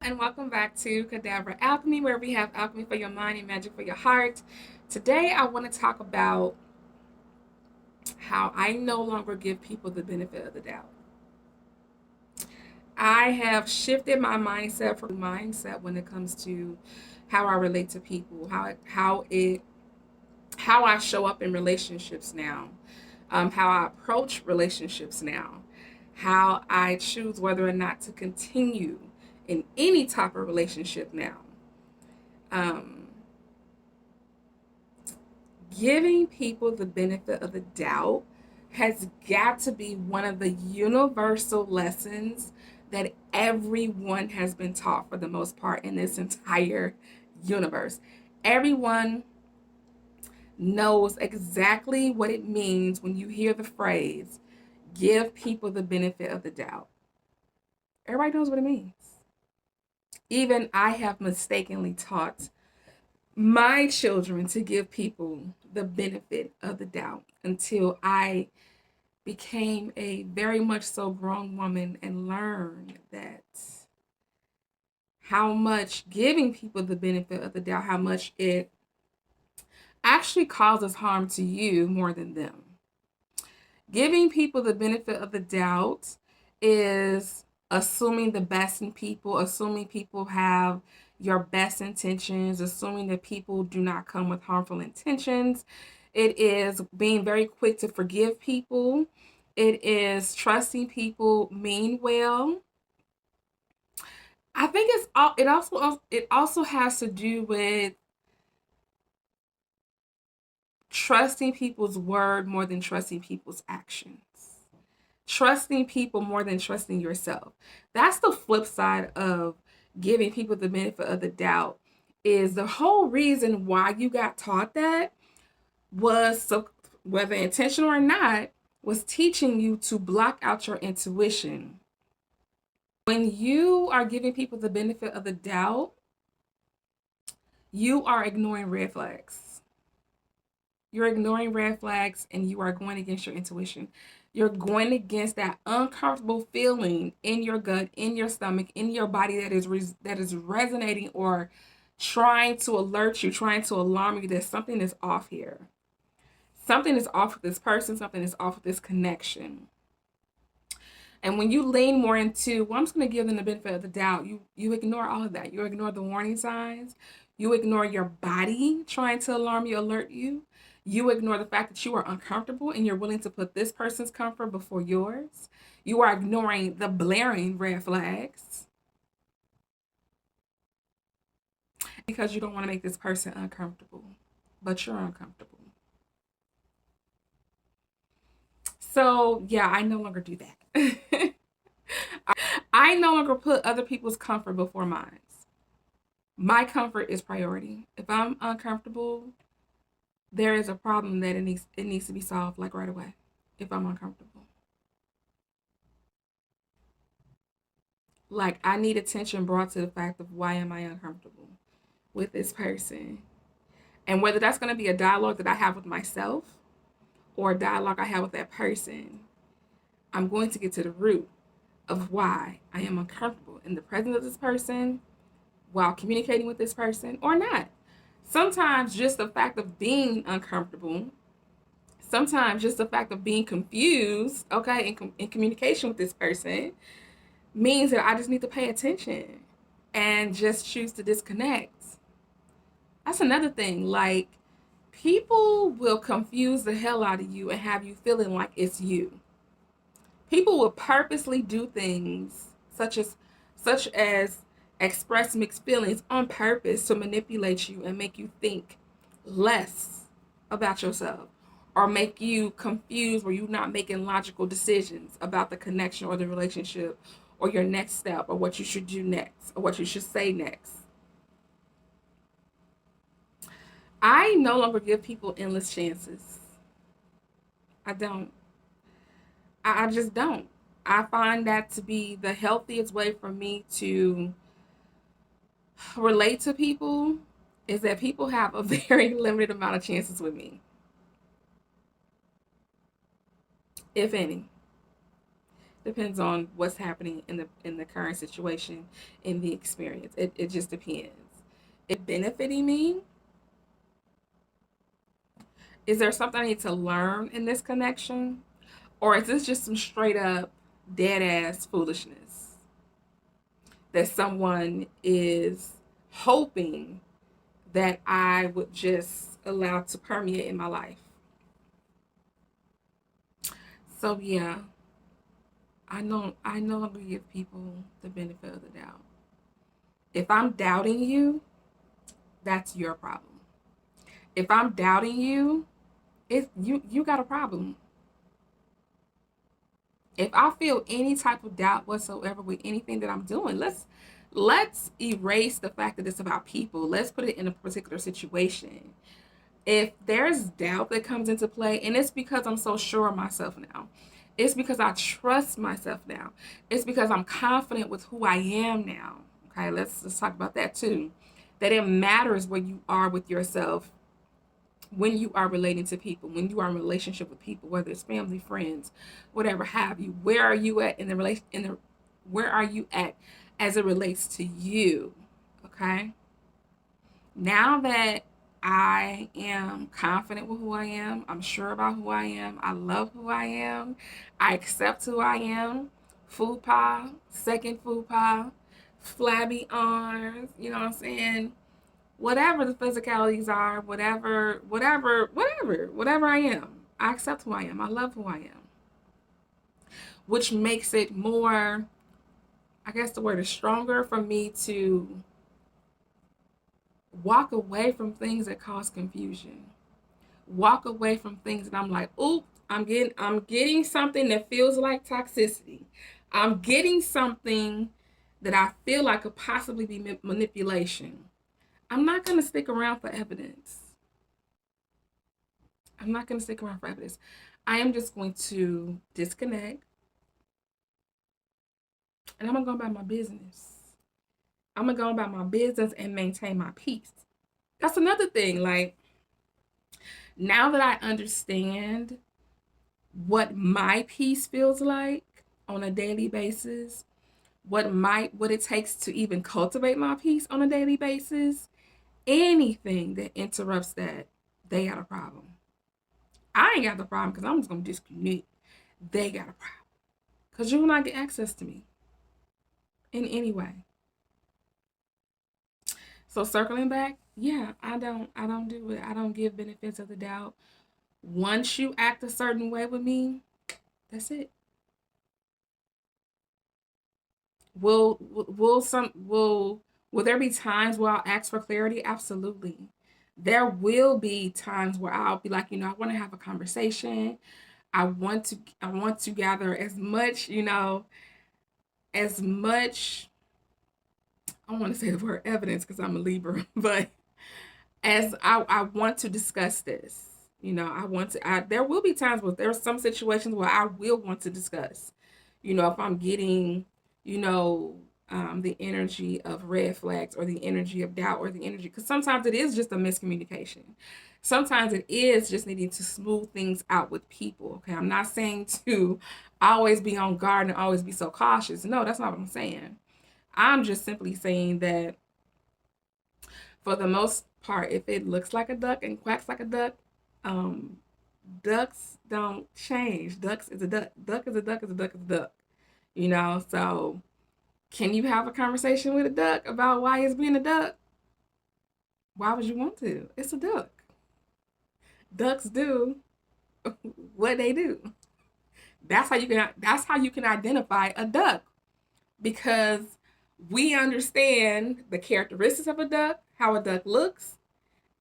And welcome back to Cadaver Alchemy, where we have alchemy for your mind and magic for your heart. Today, I want to talk about how I no longer give people the benefit of the doubt. I have shifted my mindset from mindset when it comes to how I relate to people, how I show up in relationships now, how I approach relationships now, how I choose whether or not to continue in any type of relationship now. Um, Giving people the benefit of the doubt has got to be one of the universal lessons that everyone has been taught for the most part in this entire universe. Everyone knows exactly what it means when you hear the phrase, give people the benefit of the doubt. Everybody knows what it means. Even I have mistakenly taught my children to give people the benefit of the doubt until I became a very much so grown woman and learned that how much giving people the benefit of the doubt, how much it actually causes harm to you more than them. Giving people the benefit of the doubt is assuming the best in people, assuming people have your best intentions, assuming that people do not come with harmful intentions. It is being very quick to forgive people. It is trusting people mean well. I think it also has to do with trusting people's word more than trusting people's actions. Trusting people more than trusting yourself. That's the flip side of giving people the benefit of the doubt. Is the whole reason why you got taught that was so, whether intentional or not, was teaching you to block out your intuition. When you are giving people the benefit of the doubt, you are ignoring red flags. You're ignoring red flags and you are going against your intuition. You're going against that uncomfortable feeling in your gut, in your stomach, in your body that is resonating or trying to alert you, trying to alarm you that something is off here. Something is off with this person, something is off with this connection. And when you lean more into, well, I'm just going to give them the benefit of the doubt, you ignore all of that. You ignore the warning signs. You ignore your body trying to alarm you, alert you. You ignore the fact that you are uncomfortable and you're willing to put this person's comfort before yours. You are ignoring the blaring red flags because you don't want to make this person uncomfortable, but you're uncomfortable. So, yeah, I no longer do that. I no longer put other people's comfort before mine. My comfort is priority. If I'm uncomfortable, there is a problem that it needs to be solved like right away. If I'm uncomfortable, like I need attention brought to the fact of why am I uncomfortable with this person, and whether that's going to be a dialogue that I have with myself or a dialogue I have with that person, I'm going to get to the root of why I am uncomfortable in the presence of this person while communicating with this person or not. Sometimes just the fact of being uncomfortable, sometimes just the fact of being confused, okay, in communication with this person means that I just need to pay attention and just choose to disconnect. That's another thing. Like, people will confuse the hell out of you and have you feeling like it's you. People will purposely do things such as express mixed feelings on purpose to manipulate you and make you think less about yourself or make you confused where you're not making logical decisions about the connection or the relationship or your next step or what you should do next or what you should say next. I no longer give people endless chances. I don't. I just don't. I find that to be the healthiest way for me to relate to people is that people have a very limited amount of chances with me, if any. Depends on what's happening in the current situation, in the experience. It just depends. It benefiting me? Is there something I need to learn in this connection? Or is this just some straight up dead ass foolishness that someone is hoping that I would just allow to permeate in my life? So yeah, I no longer give people the benefit of the doubt. If I'm doubting you, that's your problem. If I'm doubting you, you got a problem. If I feel any type of doubt whatsoever with anything that I'm doing, let's erase the fact that it's about people. Let's put it in a particular situation. If there's doubt that comes into play, and it's because I'm so sure of myself now, it's because I trust myself now, it's because I'm confident with who I am now. Okay, let's talk about that too. That it matters where you are with yourself when you are relating to people, when you are in a relationship with people, whether it's family, friends, whatever have you. Where are you at in the relation in the where are you at as it relates to you? Okay? Now that I am confident with who I am, I'm sure about who I am, I love who I am, I accept who I am. Fupa, second fupa, flabby arms, you know what I'm saying? Whatever the physicalities are, whatever I am, I accept who I am. I love who I am, which makes it more, I guess the word is stronger for me to walk away from things that cause confusion. Walk away from things that I'm like, "Oop, I'm getting something that feels like toxicity. I'm getting something that I feel like could possibly be manipulation." I'm not going to stick around for evidence. I'm not going to stick around for evidence. I am just going to disconnect and I'm going to go about my business. I'm going to go about my business and maintain my peace. That's another thing. Like, now that I understand what my peace feels like on a daily basis, what it takes to even cultivate my peace on a daily basis, anything that interrupts that, they got a problem. I ain't got the problem because I'm just gonna disconnect. They got a problem because you will not get access to me in any way. So circling back, yeah, I don't do it. I don't give benefits of the doubt. Once you act a certain way with me, that's it. Will there be times where I'll ask for clarity? Absolutely. There will be times where I'll be like, I want to have a conversation. I want to gather as much I don't want to say the word evidence because I'm a Libra, but as I want to discuss this. There will be times where there are some situations where I will want to discuss. If I'm getting, you know, the energy of red flags or the energy of doubt or the energy, because sometimes it is just a miscommunication. Sometimes it is just needing to smooth things out with people. Okay. I'm not saying to always be on guard and always be so cautious. No, that's not what I'm saying. I'm just simply saying that for the most part, if it looks like a duck and quacks like a duck, um, ducks don't change. Ducks is a duck. Duck is a duck is a duck is a duck. So can you have a conversation with a duck about why it's being a duck? Why would you want to? It's a duck. Ducks do what they do. That's how you can identify a duck because we understand the characteristics of a duck, how a duck looks,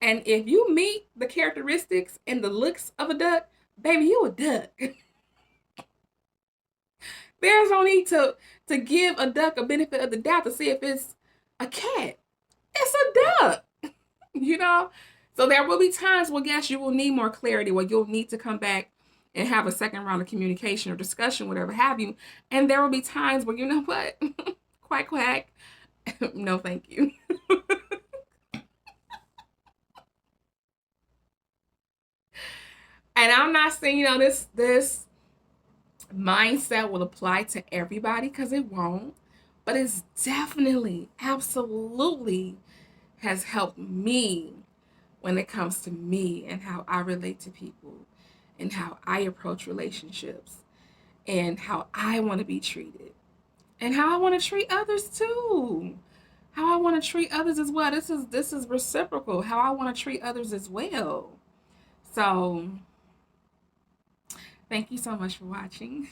and if you meet the characteristics and the looks of a duck, baby, you a duck. There's no need to give a duck a benefit of the doubt to see if it's a cat. It's a duck, you know? So there will be times where, yes, you will need more clarity, where you'll need to come back and have a second round of communication or discussion, whatever have you. And there will be times where, you know what? Quack, quack. No, thank you. And I'm not saying, this mindset will apply to everybody because it won't, but it's definitely, absolutely has helped me when it comes to me and how I relate to people and how I approach relationships and how I want to be treated and how I want to treat others too. How I want to treat others as well. This is reciprocal. How I want to treat others as well. So, thank you so much for watching.